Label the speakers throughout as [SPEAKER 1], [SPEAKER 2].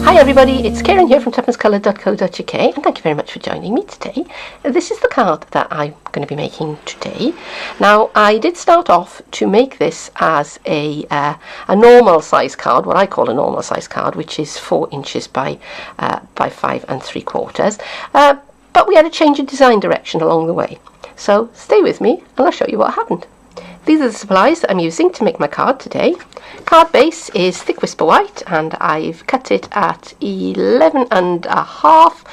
[SPEAKER 1] Hi everybody, it's Keren here from tuppencecoloured.co.uk and thank you very much for joining me today. This is the card that I'm going to be making today. Now I did start off to make this as a normal size card, what I call a normal size card, which is 4 inches by 5 3/4. But we had a change in design direction along the way. So stay with me and I'll show you what happened. These are the supplies that I'm using to make my card today. Card base is thick whisper white and I've cut it at 11.5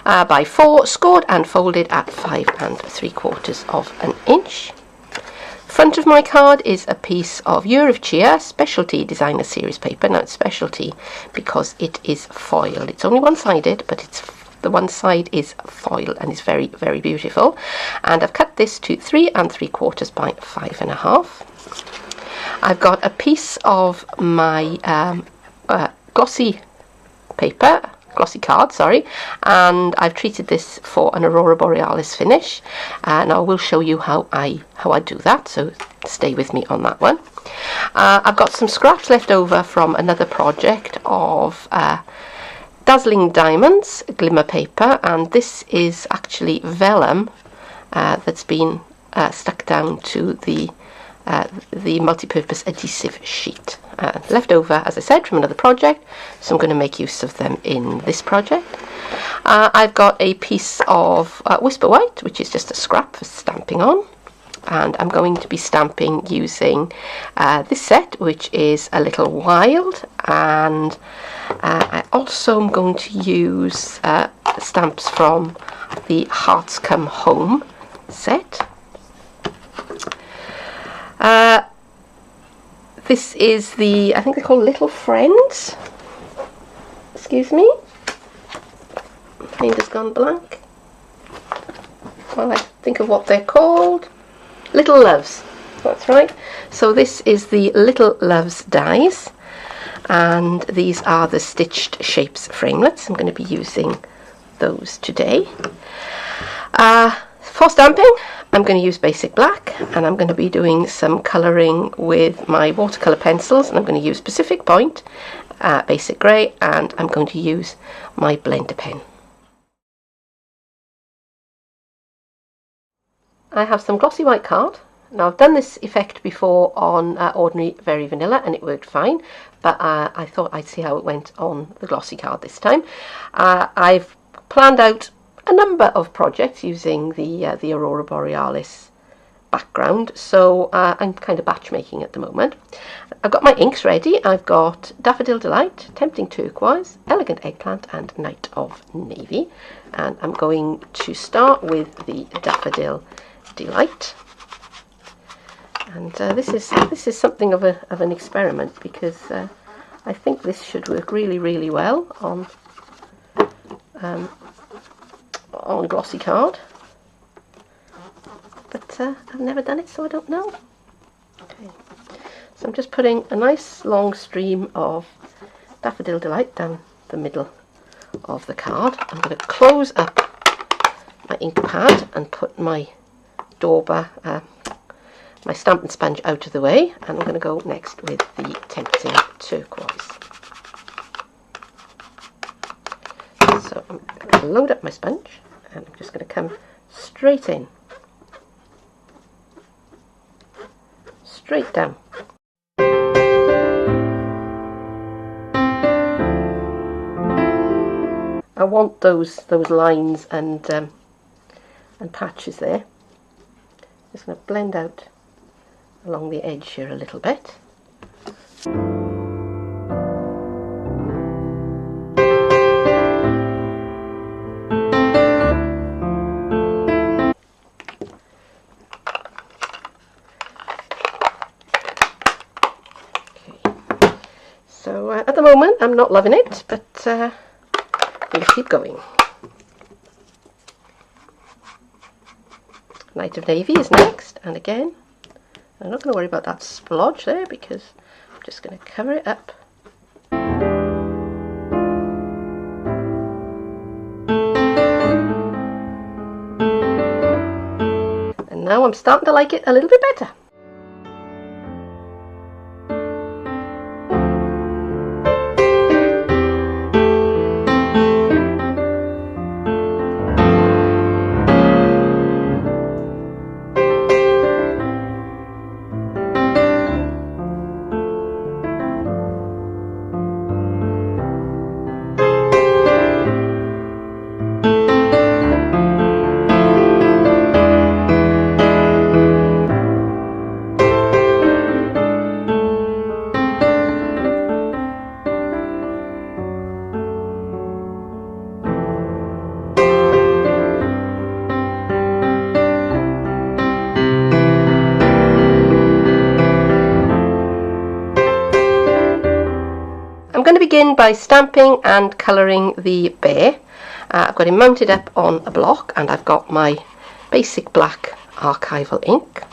[SPEAKER 1] by 4, scored and folded at 5 3/4 inch. Front of my card is a piece of Year of Cheer Specialty Designer Series paper. Now it's specialty because it is foil. It's only one-sided, but the one side is foil and is very, very beautiful. And I've cut this to 3 3/4 by 5.5. I've got a piece of my glossy card, and I've treated this for an Aurora Borealis finish. And I will show you how I do that, so stay with me on that one. I've got some scraps left over from another project of Dazzling Diamonds glimmer paper, and this is actually vellum that's been stuck down to the multi-purpose adhesive sheet. Left over, as I said, from another project, so I'm going to make use of them in this project. I've got a piece of Whisper White, which is just a scrap for stamping on, and I'm going to be stamping using this set, which is a little wild, and I also am going to use stamps from the Hearts Come Home set. This is I think they're called Little Friends. Excuse me. My mind has gone blank. Well, I think of what they're called. Little Loves. That's right. So this is the Little Loves dies. And these are the Stitched Shapes framelets. I'm going to be using those today. For stamping, I'm going to use basic black, and I'm going to be doing some colouring with my watercolour pencils, and I'm going to use Pacific Point, basic grey, and I'm going to use my blender pen. I have some glossy white card. Now I've done this effect before on ordinary Very Vanilla and it worked fine, but I thought I'd see how it went on the glossy card this time. I've planned out a number of projects using the Aurora Borealis background, so I'm kind of batch making at the moment. I've got my inks ready. I've got Daffodil Delight, Tempting Turquoise, Elegant Eggplant and Night of Navy, and I'm going to start with the Daffodil Delight. And this is something of an experiment, because I think this should work really, really well on glossy card. But I've never done it, so I don't know. Okay, so I'm just putting a nice long stream of Daffodil Delight down the middle of the card. I'm going to close up my ink pad and put my dauber, my Stampin' Sponge out of the way, and I'm going to go next with the Tempting Turquoise. So I'm going to load up my sponge, and I'm just going to come straight in, straight down. I want those lines and patches there. Just going to blend out along the edge here a little bit. Okay. So at the moment I'm not loving it, but we'll keep going. Night of Navy is next, and again I'm not going to worry about that splodge there, because I'm just going to cover it up. And now I'm starting to like it a little bit better. begin by stamping and colouring the bear. I've got him mounted up on a block, and I've got my basic black archival ink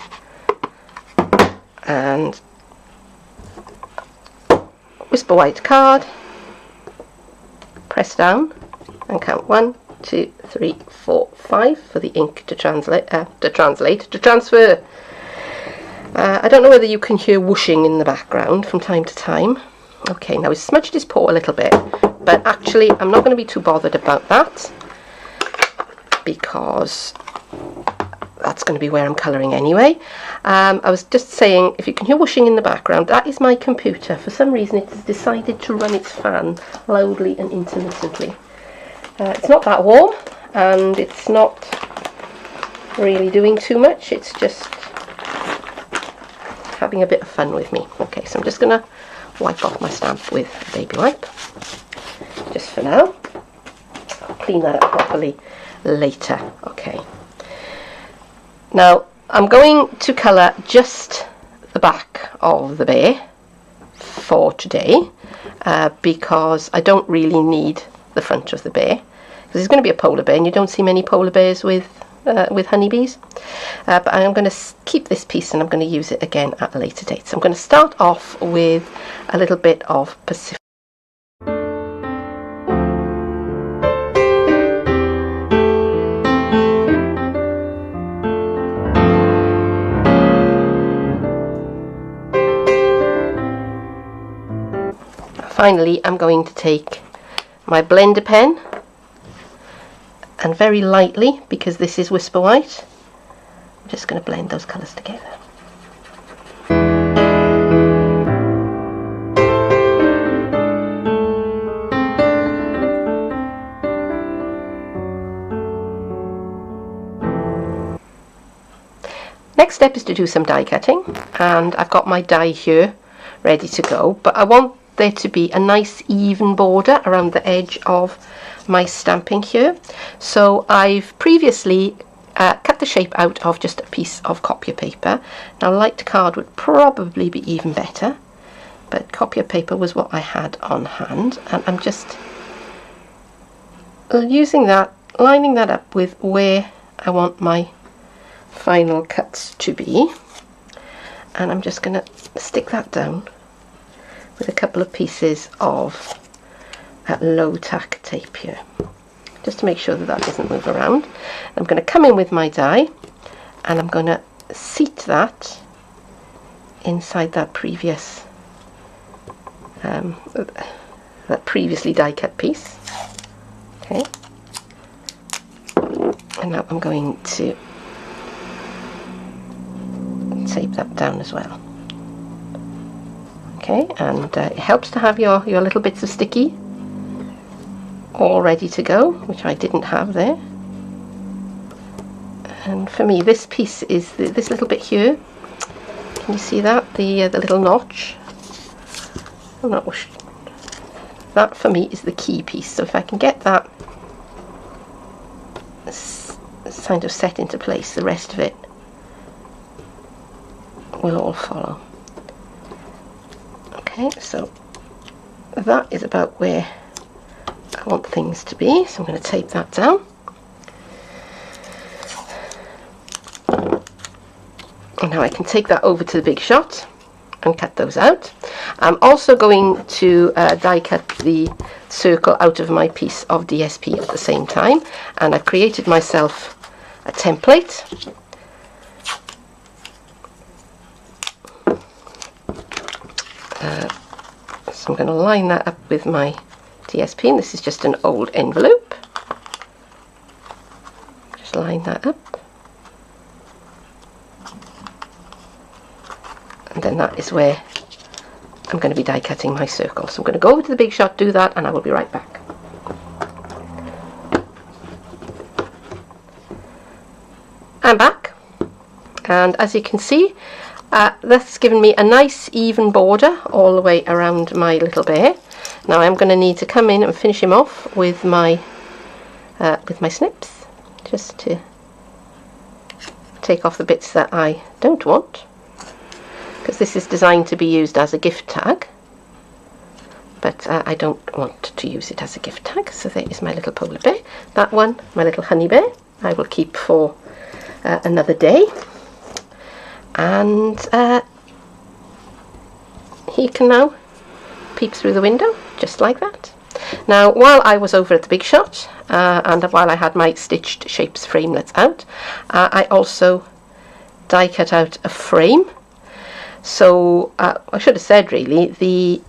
[SPEAKER 1] and Whisper White card. Press down and count 1, 2, 3, 4, 5 for the ink to transfer. I don't know whether you can hear whooshing in the background from time to time. Okay, now he's smudged his paw a little bit, but actually I'm not going to be too bothered about that because that's going to be where I'm colouring anyway. I was just saying, if you can hear whooshing in the background, that is my computer. For some reason it has decided to run its fan loudly and intermittently. It's not that warm, and it's not really doing too much. It's just having a bit of fun with me. Okay, so I'm just going to wipe off my stamp with a baby wipe, just for now. I'll clean that up properly later. Okay. Now I'm going to colour just the back of the bear for today because I don't really need the front of the bear, because it's going to be a polar bear and you don't see many polar bears with honeybees. But I'm going to keep this piece and I'm going to use it again at a later date. So I'm going to start off with a little bit of Pacific. Finally, I'm going to take my blender pen and very lightly, because this is Whisper White, I'm just going to blend those colours together. Next step is to do some die cutting, and I've got my die here ready to go, but I want there to be a nice even border around the edge of my stamping here. So I've previously cut the shape out of just a piece of copier paper. Now light card would probably be even better, but copier paper was what I had on hand, and I'm just using that, lining that up with where I want my final cuts to be, and I'm just going to stick that down with a couple of pieces of low tack tape here, just to make sure that that doesn't move around. I'm going to come in with my die and I'm going to seat that inside that previous previously die cut piece. Okay, and now I'm going to tape that down as well. Okay, and it helps to have your little bits of sticky all ready to go, which I didn't have there. And for me, this piece is this little bit here. Can you see that? The little notch. That for me is the key piece. So if I can get that kind of set into place, the rest of it will all follow. Okay, so that is about where I want things to be, so I'm going to tape that down. And now I can take that over to the big shot and cut those out. I'm also going to die cut the circle out of my piece of DSP at the same time, and I've created myself a template. So I'm going to line that up with my DSP, and this is just an old envelope. Just line that up, and then that is where I'm going to be die cutting my circle. So I'm going to go over to the big shot, do that, and I will be right back. I'm back, and as you can see, that's given me a nice even border all the way around my little bear. Now I'm going to need to come in and finish him off with my snips, just to take off the bits that I don't want, because this is designed to be used as a gift tag. But but I don't want to use it as a gift tag. So there is my little polar bear. That one, my little honey bear, I will keep for another day. And he can now peep through the window, just like that. Now, while I was over at the Big Shot, and while I had my stitched shapes framelets out, I also die cut out a frame. So I should have said, really, the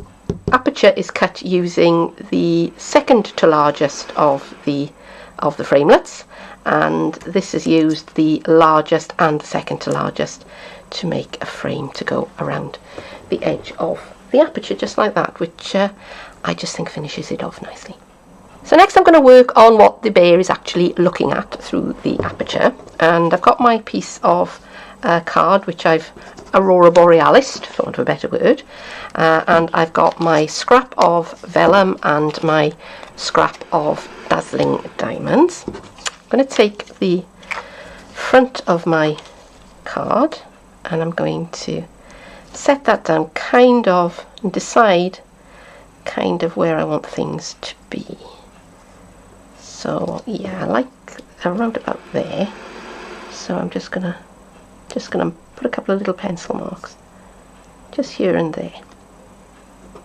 [SPEAKER 1] aperture is cut using the second to largest of the framelets, and this has used the largest and the second to largest to make a frame to go around the edge of the aperture, just like that, which I just think finishes it off nicely. So next I'm going to work on what the bear is actually looking at through the aperture, and I've got my piece of card which I've Aurora Borealis, for want of a better word, and I've got my scrap of vellum and my scrap of dazzling diamonds. I'm going to take the front of my card and I'm going to set that down kind of and decide kind of where I want things to be. So yeah, I like around about there. So I'm just gonna put a couple of little pencil marks just here and there.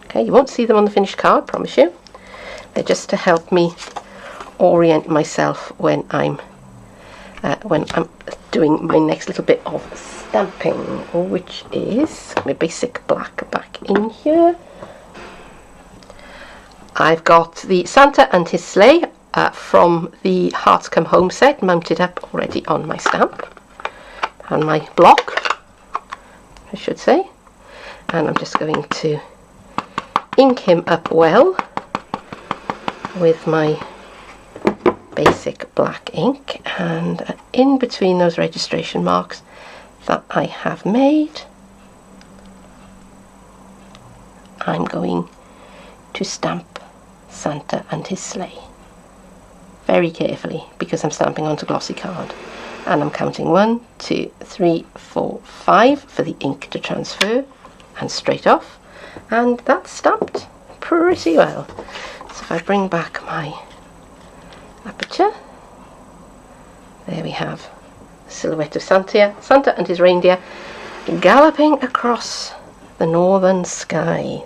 [SPEAKER 1] Okay, you won't see them on the finished card, promise you. They're just to help me orient myself when I'm doing my next little bit of stamping, which is my basic black back in here. I've got the Santa and his sleigh from the Hearts Come Home set mounted up already on my stamp, and my block, I should say, and I'm just going to ink him up well with my basic black ink, and in between those registration marks that I have made, I'm going to stamp Santa and his sleigh very carefully, because I'm stamping onto glossy card, and I'm counting 1, 2, 3, 4, 5 for the ink to transfer and straight off, and that's stamped pretty well. So if I bring back my aperture, there we have the silhouette of Santa and his reindeer galloping across the northern sky.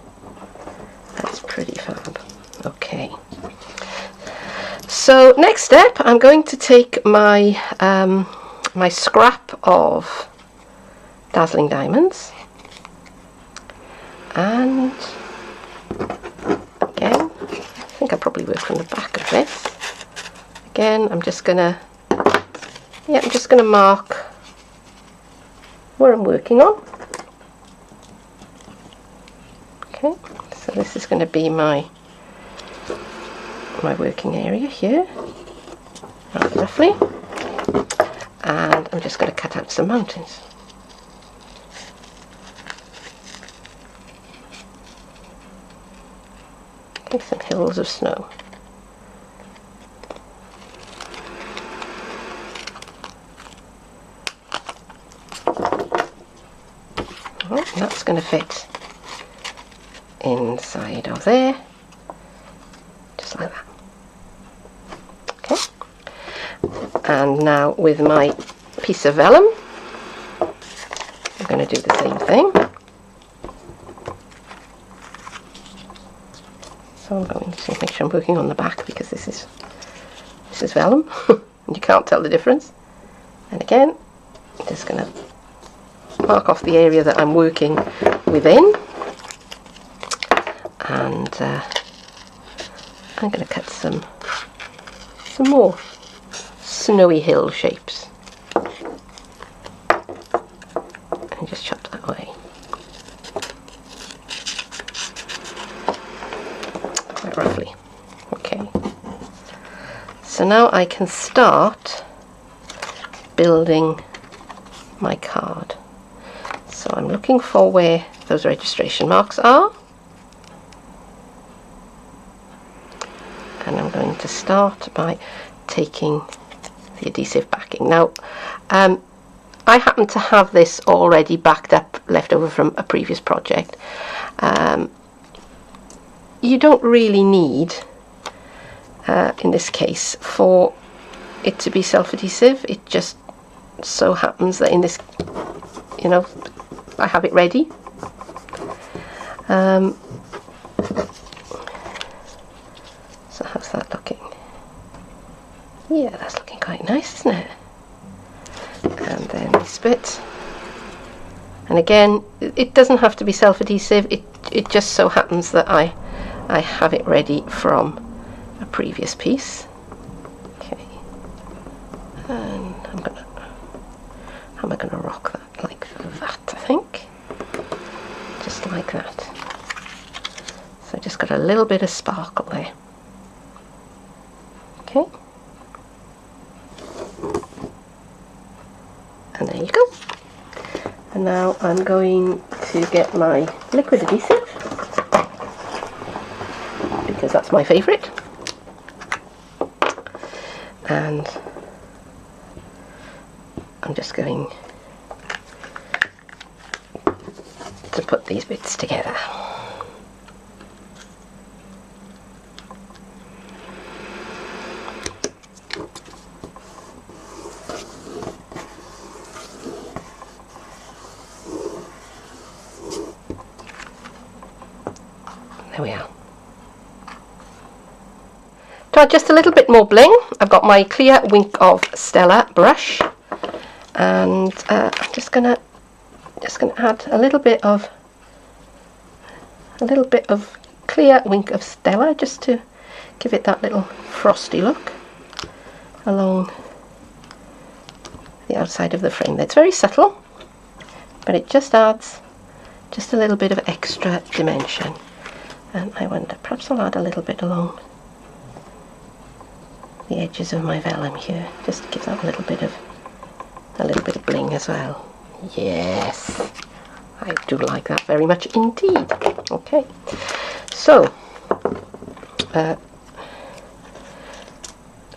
[SPEAKER 1] That's pretty fab. Okay, so next step, I'm going to take my my scrap of dazzling diamonds, and again, I think I'll probably work from the back of this. Again, I'm just gonna mark where I'm working on. Okay, so this is going to be my working area here, right, roughly, and I'm just going to cut out some mountains. Okay, some hills of snow. Oh, that's going to fit inside of there, just like that. Okay, and now with my piece of vellum, I'm going to do the same thing. So I'm going to make sure I'm working on the back, because this is vellum and you can't tell the difference. And again, I'm just going to mark off the area that I'm working within, and I'm going to cut some more snowy hill shapes and just chop that away quite roughly. Okay, so now I can start building my card. So I'm looking for where those registration marks are, and I'm going to start by taking the adhesive backing. Now I happen to have this already backed up, left over from a previous project. You you don't really need, in this case, for it to be self-adhesive. It just so happens that in this, you know, I have it ready. So how's that looking? Yeah, that's looking quite nice, isn't it? And then this bit. And again, it doesn't have to be self-adhesive. It just so happens that I have it ready from a previous piece. Okay. And how am I gonna rock that? Like that, I think. Just like that. So I just got a little bit of sparkle there. Okay. And there you go. And now I'm going to get my liquid adhesive, because that's my favourite. And I'm just going to put these bits together. There we are. To add just a little bit more bling, I've got my clear Wink of Stella brush, and I'm just gonna add a little bit of clear Wink of Stella, just to give it that little frosty look along the outside of the frame. That's very subtle, but it just adds just a little bit of extra dimension. And I wonder, perhaps I'll add a little bit along the edges of my vellum here, just to give that a little bit of bling as well. Yes, I do like that very much indeed. Okay, so a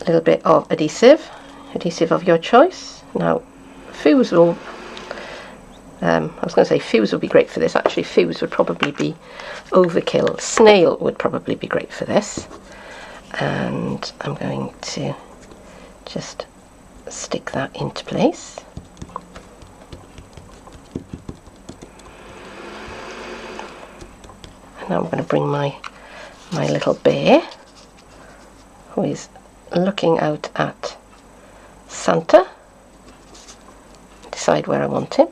[SPEAKER 1] little bit of adhesive of your choice. Now, fuse will. I was going to say fuse would be great for this. Actually, fuse would probably be overkill. Snail would probably be great for this. And I'm going to just stick that into place. And now I'm going to bring my little bear, who is looking out at Santa, decide where I want him.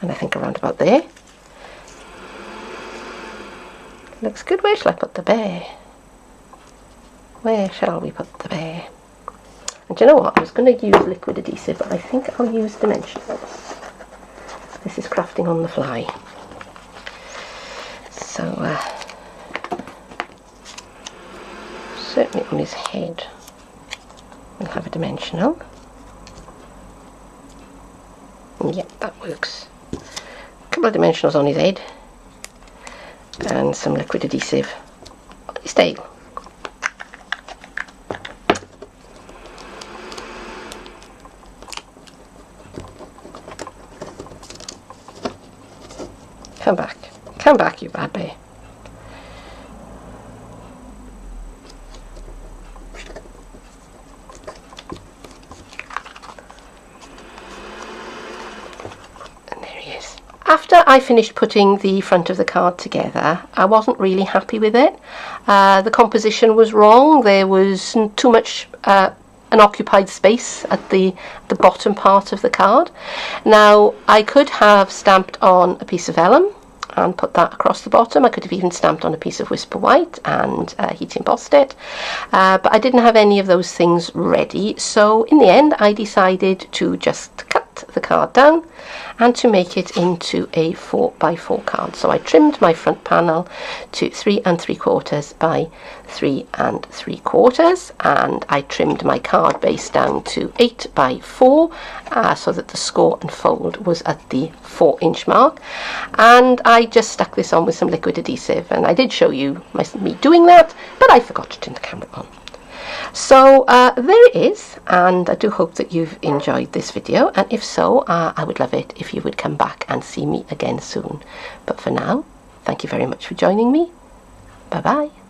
[SPEAKER 1] And I think around about there. Looks good. Where shall I put the bear? Where shall we put the bear? And do you know what? I was going to use liquid adhesive, but I think I'll use dimensionals. This is crafting on the fly. So, certainly on his head, we'll have a dimensional. Yep, that works. A couple of dimensionals on his head and some liquid adhesive on his tail. Come back, you bad bear. After I finished putting the front of the card together, I wasn't really happy with it. The composition was wrong. There was too much an occupied space at the bottom part of the card. Now, I could have stamped on a piece of vellum and put that across the bottom. I could have even stamped on a piece of Whisper White and heat embossed it, but I didn't have any of those things ready. So in the end, I decided to just cut the card down and to make it into a 4x4 card. So I trimmed my front panel to 3 3/4 by 3 3/4, and I trimmed my card base down to 8x4 so that the score and fold was at the 4-inch mark. And I just stuck this on with some liquid adhesive, and I did show you me doing that, but I forgot to turn the camera on. So there it is, and I do hope that you've enjoyed this video, and if so, I would love it if you would come back and see me again soon. But for now, Thank you very much for joining me. Bye bye.